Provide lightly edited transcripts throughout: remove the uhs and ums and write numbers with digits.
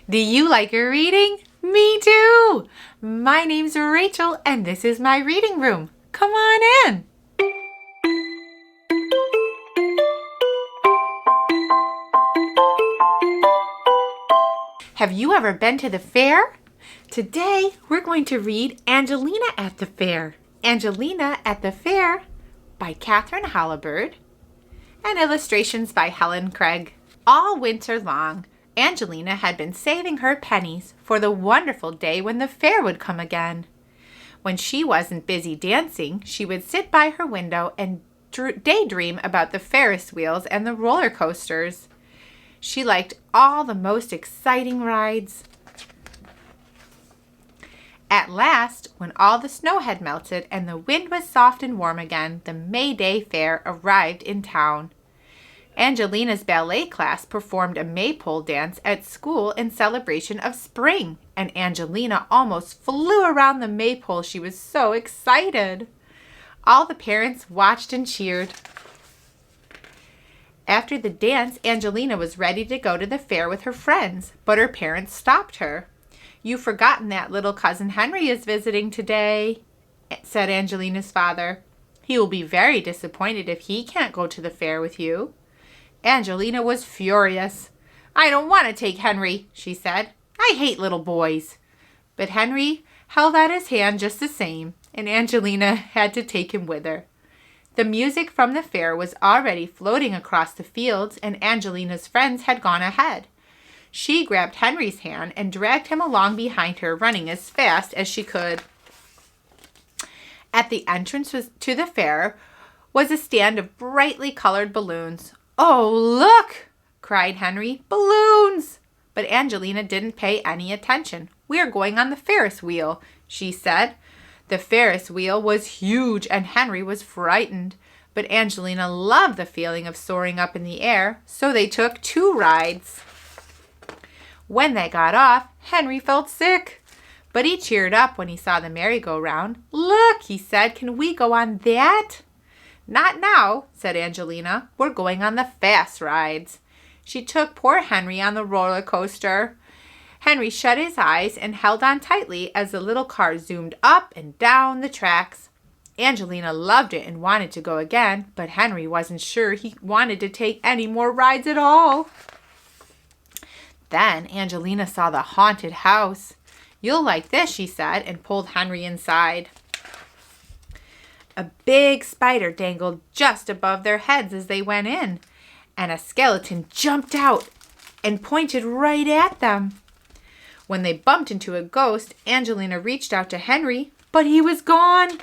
Do you like your reading? Me too! My name's Rachel and this is my reading room. Come on in! Have you ever been to the fair? Today we're going to read Angelina at the Fair. Angelina at the Fair by Katharine Holabird and illustrations by Helen. All winter long, Angelina had been saving her pennies for the wonderful day when the fair would come again. When she wasn't busy dancing, she would sit by her window and daydream about the Ferris wheels and the roller coasters. She liked all the most exciting rides. At last, when all the snow had melted and the wind was soft and warm again, the May Day Fair arrived in town. Angelina's ballet class performed a maypole dance at school in celebration of spring, and Angelina almost flew around the maypole. She was so excited. All the parents watched and cheered. After the dance, Angelina was ready to go to the fair with her friends, but her parents stopped her. "You've forgotten that little cousin Henry is visiting today," said Angelina's father. "He will be very disappointed if he can't go to the fair with you." Angelina was furious. "I don't want to take Henry," she said. "I hate little boys." But Henry held out his hand just the same, and Angelina had to take him with her. The music from the fair was already floating across the fields, and Angelina's friends had gone ahead. She grabbed Henry's hand and dragged him along behind her, running as fast as she could. At the entrance to the fair was a stand of brightly colored balloons. "Oh, look!" cried Henry. "Balloons!" But Angelina didn't pay any attention. "We are going on the Ferris wheel," she said. The Ferris wheel was huge and Henry was frightened. But Angelina loved the feeling of soaring up in the air, so they took 2 rides. When they got off, Henry felt sick. But he cheered up when he saw the merry-go-round. "Look," he said, "can we go on that?" "Not now," said Angelina. "We're going on the fast rides." She took poor Henry on the roller coaster. Henry shut his eyes and held on tightly as the little car zoomed up and down the tracks. Angelina loved it and wanted to go again, but Henry wasn't sure he wanted to take any more rides at all. Then Angelina saw the haunted house. "You'll like this," she said, and pulled Henry inside. A big spider dangled just above their heads as they went in, and a skeleton jumped out and pointed right at them. When they bumped into a ghost, Angelina reached out to Henry, but he was gone.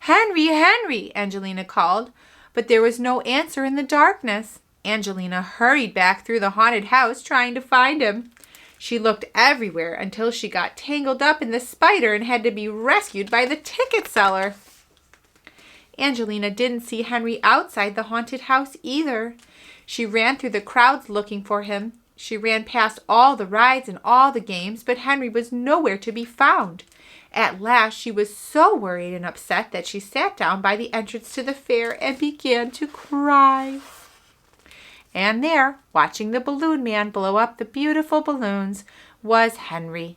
"Henry, Henry," Angelina called, but there was no answer in the darkness. Angelina hurried back through the haunted house trying to find him. She looked everywhere until she got tangled up in the spider and had to be rescued by the ticket seller. Angelina didn't see Henry outside the haunted house either. She ran through the crowds looking for him. She ran past all the rides and all the games, but Henry was nowhere to be found. At last, she was so worried and upset that she sat down by the entrance to the fair and began to cry. And there, watching the balloon man blow up the beautiful balloons, was Henry.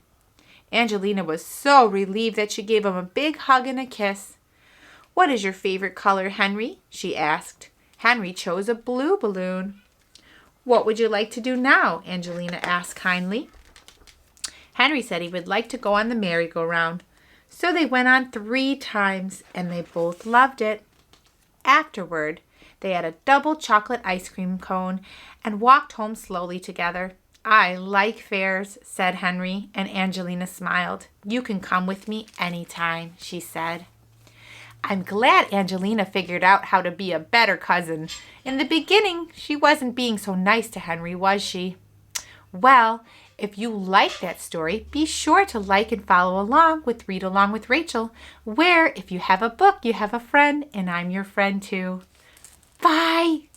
Angelina was so relieved that she gave him a big hug and a kiss. "What is your favorite color, Henry?" she asked. Henry chose a blue balloon. "What would you like to do now?" Angelina asked kindly. Henry said he would like to go on the merry-go-round. So they went on 3 times, and they both loved it. Afterward, they had a double chocolate ice cream cone and walked home slowly together. "I like fairs," said Henry, and Angelina smiled. "You can come with me anytime," she said. I'm glad Angelina figured out how to be a better cousin. In the beginning, she wasn't being so nice to Henry, was she? Well, if you like that story, be sure to like and follow along with Read Along with Rachel, where if you have a book, you have a friend, and I'm your friend too. Bye!